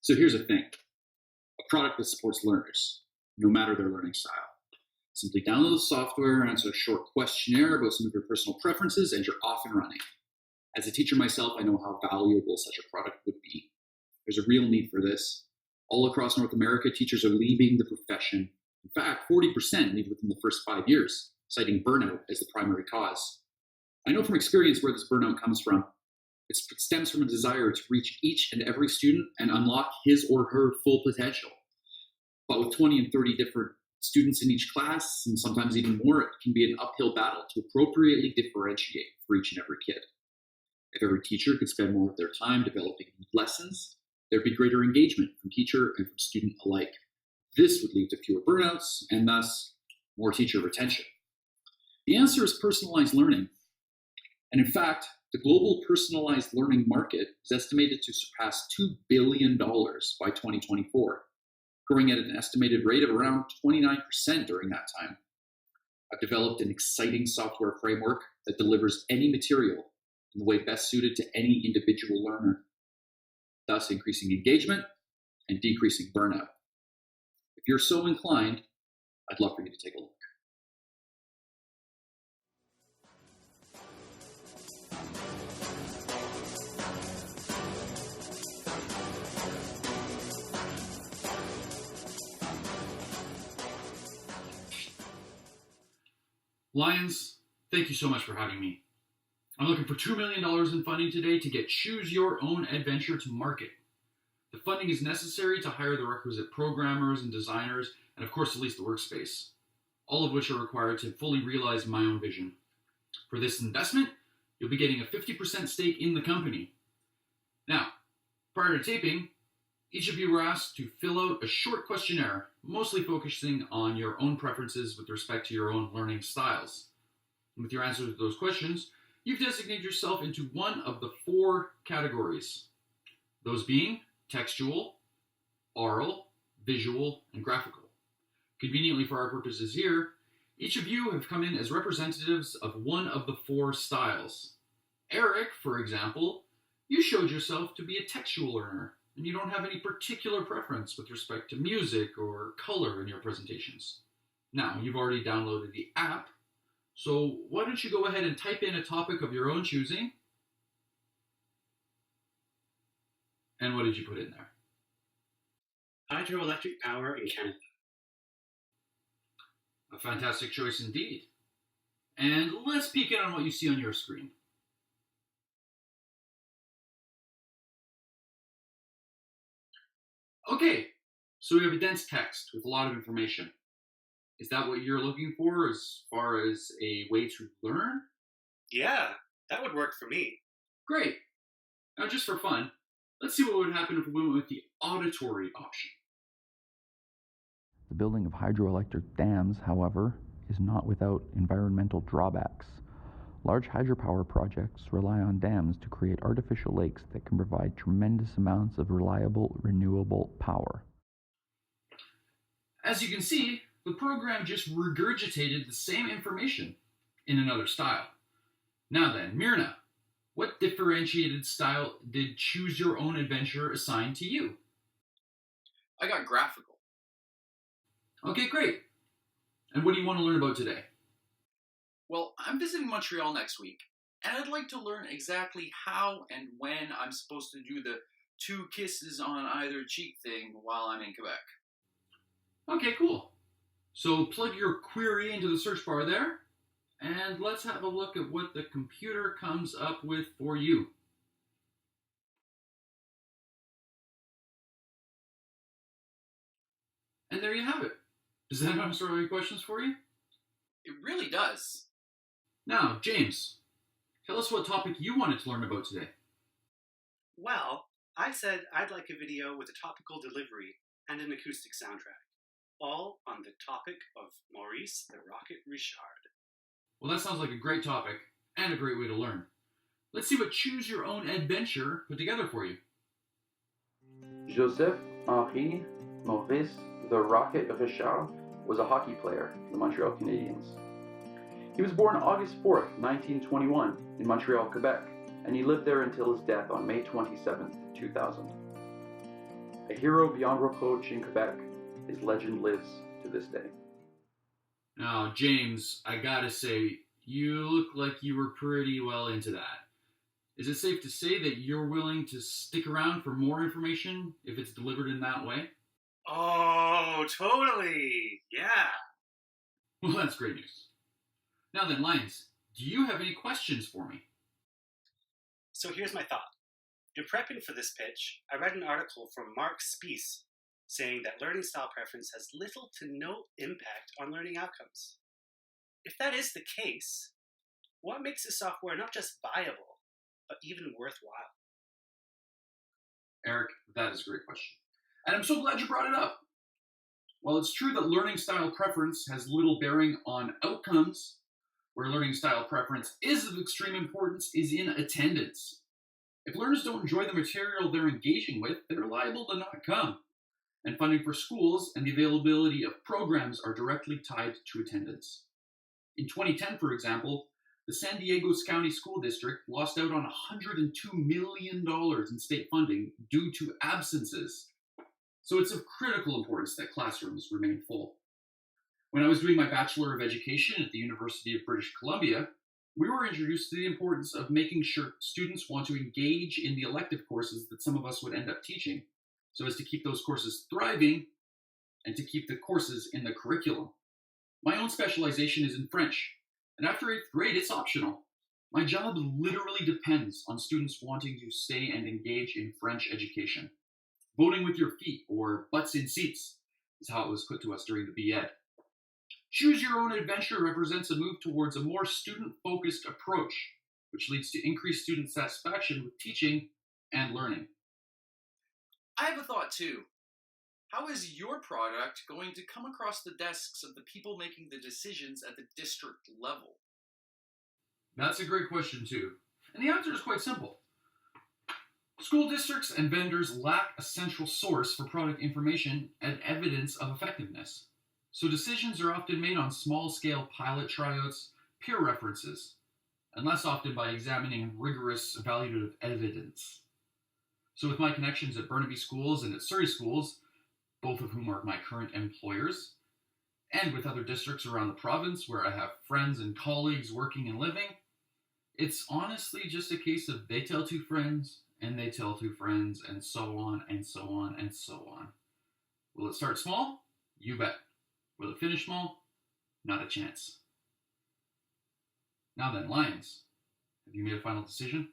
So here's the thing, a product that supports learners, no matter their learning style. Simply download the software, answer a short questionnaire about some of your personal preferences, and you're off and running. As a teacher myself, I know how valuable such a product would be. There's a real need for this. All across North America, teachers are leaving the profession. In fact, 40% leave within the first 5 years, citing burnout as the primary cause. I know from experience where this burnout comes from. It stems from a desire to reach each and every student and unlock his or her full potential. But with 20 and 30 different students in each class, and sometimes even more, it can be an uphill battle to appropriately differentiate for each and every kid. If every teacher could spend more of their time developing lessons, there'd be greater engagement from teacher and from student alike. This would lead to fewer burnouts and thus more teacher retention. The answer is personalized learning. And in fact, the global personalized learning market is estimated to surpass $2 billion by 2024, growing at an estimated rate of around 29% during that time. I've developed an exciting software framework that delivers any material in the way best suited to any individual learner, thus increasing engagement and decreasing burnout. If you're so inclined, I'd love for you to take a look. Lions, thank you so much for having me. I'm looking for $2 million in funding today to get Choose Your Own Adventure to market. The funding is necessary to hire the requisite programmers and designers, and of course to lease the workspace, all of which are required to fully realize my own vision. For this investment, you'll be getting a 50% stake in the company. Now, prior to taping, each of you were asked to fill out a short questionnaire, mostly focusing on your own preferences with respect to your own learning styles. And with your answers to those questions, you've designated yourself into one of the 4 categories, those being textual, oral, visual, and graphical. Conveniently for our purposes here, each of you have come in as representatives of one of the 4 styles. Eric, for example, you showed yourself to be a textual learner, and you don't have any particular preference with respect to music or color in your presentations. Now, you've already downloaded the app, so why don't you go ahead and type in a topic of your own choosing? And what did you put in there? Hydroelectric power in Canada. A fantastic choice indeed. And let's peek in on what you see on your screen. Okay, so we have a dense text with a lot of information. Is that what you're looking for as far as a way to learn? Yeah, that would work for me. Great. Now just for fun, let's see what would happen if we went with the auditory option. The building of hydroelectric dams, however, is not without environmental drawbacks. Large hydropower projects rely on dams to create artificial lakes that can provide tremendous amounts of reliable, renewable power. As you can see, the program just regurgitated the same information in another style. Now then, Myrna, what differentiated style did Choose Your Own Adventure assign to you? I got graphical. Okay, great. And what do you want to learn about today? Well, I'm visiting Montreal next week, and I'd like to learn exactly how and when I'm supposed to do the 2 kisses on either cheek thing while I'm in Quebec. Okay, cool. So plug your query into the search bar there, and let's have a look at what the computer comes up with for you. And there you have it. Does that answer all your questions for you? It really does. Now, James, tell us what topic you wanted to learn about today. Well, I said I'd like a video with a topical delivery and an acoustic soundtrack, all on the topic of Maurice the Rocket Richard. Well, that sounds like a great topic and a great way to learn. Let's see what Choose Your Own Adventure put together for you. Joseph Henri Maurice the Rocket Richard was a hockey player for the Montreal Canadiens. He was born August 4th, 1921 in Montreal, Quebec, and he lived there until his death on May 27th, 2000. A hero beyond reproach in Quebec, his legend lives to this day. Now, James, I gotta say, you look like you were pretty well into that. Is it safe to say that you're willing to stick around for more information if it's delivered in that way? Oh, totally. Yeah. Well, that's great news. Now then, Lions, do you have any questions for me? So here's my thought. In prepping for this pitch, I read an article from Mark Spies saying that learning style preference has little to no impact on learning outcomes. If that is the case, what makes this software not just viable, but even worthwhile? Eric, that is a great question. And I'm so glad you brought it up. While it's true that learning style preference has little bearing on outcomes, where learning style preference is of extreme importance is in attendance. If learners don't enjoy the material they're engaging with, they're liable to not come. And funding for schools and the availability of programs are directly tied to attendance. In 2010, for example, the San Diego County School District lost out on $102 million in state funding due to absences. So it's of critical importance that classrooms remain full. When I was doing my Bachelor of Education at the University of British Columbia, we were introduced to the importance of making sure students want to engage in the elective courses that some of us would end up teaching, so as to keep those courses thriving and to keep the courses in the curriculum. My own specialization is in French, and after 8th grade, it's optional. My job literally depends on students wanting to stay and engage in French education. Voting with your feet, or butts in seats, is how it was put to us during the B.Ed. Choose your own adventure represents a move towards a more student-focused approach, which leads to increased student satisfaction with teaching and learning. I have a thought too. How is your product going to come across the desks of the people making the decisions at the district level? That's a great question too. And the answer is quite simple. School districts and vendors lack a central source for product information and evidence of effectiveness. So decisions are often made on small-scale pilot tryouts, peer references, and less often by examining rigorous evaluative evidence. So with my connections at Burnaby Schools and at Surrey Schools, both of whom are my current employers, and with other districts around the province where I have friends and colleagues working and living, it's honestly just a case of they tell two friends, and they tell two friends, and so on, and so on, and so on. Will it start small? You bet. Will it finish small? Not a chance. Now then, Lions, have you made a final decision?